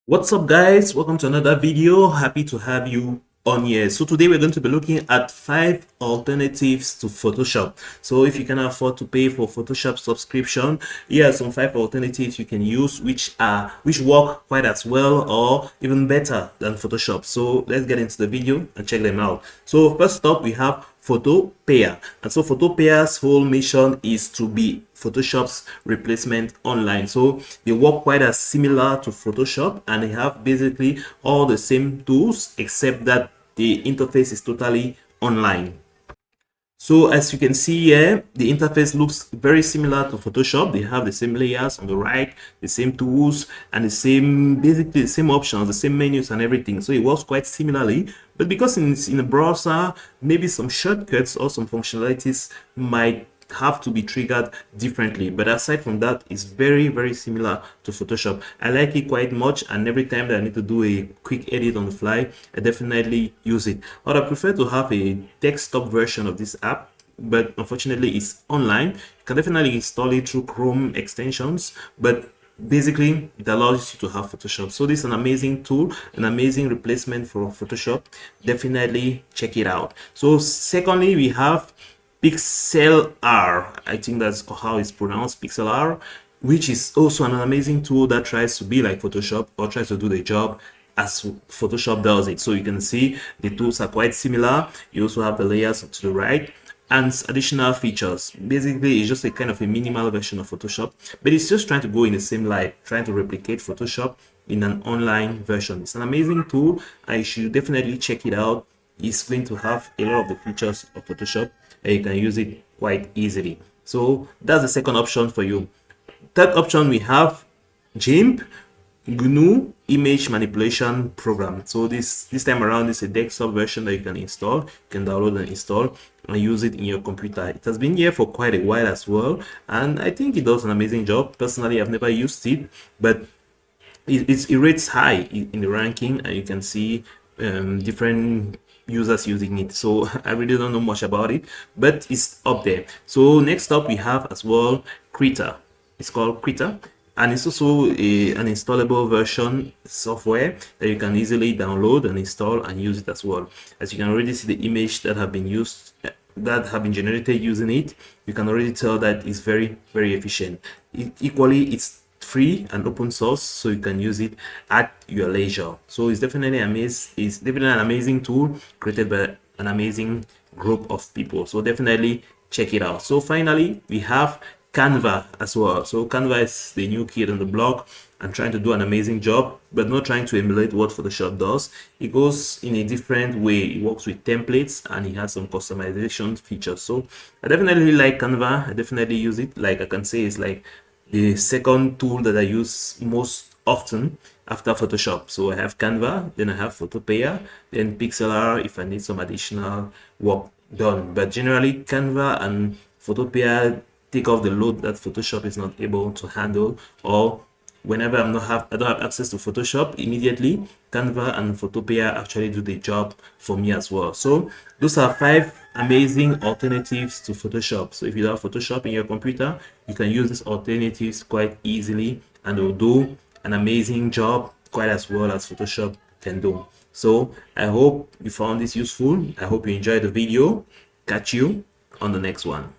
What's up, guys? Welcome to another video. Happy to have you on here. So today we're going to be looking at 5 alternatives to Photoshop. So if you can afford to pay for Photoshop subscription, here are some 5 alternatives you can use which work quite as well or even better than Photoshop. So let's get into the video and check them out. So first up, we have Photopayer. And so Photopayer's whole mission is to be Photoshop's replacement online. So they work quite as similar to Photoshop, and they have basically all the same tools except that the interface is totally online. So as you can see here, the interface looks very similar to Photoshop. They have the same layers on the right, the same tools, and basically the same options, the same menus and everything. So it works quite similarly, but because it's in a browser, maybe some shortcuts or some functionalities might have to be triggered differently, but aside from that, it's very similar to Photoshop. I like it quite much, and every time that I need to do a quick edit on the fly, I definitely use it. But I prefer to have a desktop version of this app, but unfortunately it's online. You can definitely install it through Chrome extensions, but basically it allows you to have Photoshop. So this is an amazing tool, an amazing replacement for Photoshop. Definitely check it out. So secondly, we have PixelR. I think that's how it's pronounced, PixelR, which is also an amazing tool that tries to be like Photoshop or tries to do the job as Photoshop does it. So you can see the tools are quite similar. You also have the layers to the right and additional features. Basically, it's just a kind of a minimal version of Photoshop, but it's just trying to go in the same light, trying to replicate Photoshop in an online version. It's an amazing tool. I should definitely check it out. It's going to have a lot of the features of Photoshop, and you can use it quite easily. So that's the second option for you. Third option, we have GIMP, GNU Image Manipulation Program. So this time around, it's a desktop version that you can install. You can download and install and use it in your computer. It has been here for quite a while as well, and I think it does an amazing job. Personally, I've never used it, but it rates high in the ranking, and you can see different users using it. So I really don't know much about it, but it's up there. So next up, we have as well Krita. It's called Krita, and it's also an installable version software that you can easily download and install and use it as well. As you can already see the image that have been used, that have been generated using it, you can already tell that it's very efficient. Equally, it's free and open source, so you can use it at your leisure. So it's definitely an amazing tool created by an amazing group of people. So definitely check it out. So finally, we have Canva as well. So Canva is the new kid on the block and trying to do an amazing job, but not trying to emulate what Photoshop does. It goes in a different way. It works with templates and it has some customization features. So I definitely like Canva. I definitely use it. Like I can say, it's like the second tool that I use most often after Photoshop. So I have Canva, then I have Photopayer, then PixelR if I need some additional work done. But generally, Canva and Photopayer take off the load that Photoshop is not able to handle, or whenever I don't have access to Photoshop immediately, Canva and Photopayer actually do the job for me as well. So those are 5 amazing alternatives to Photoshop. So if you have Photoshop in your computer, you can use these alternatives quite easily, and they'll do an amazing job quite as well as Photoshop can do. So I hope you found this useful. I hope you enjoyed the video. Catch you on the next one.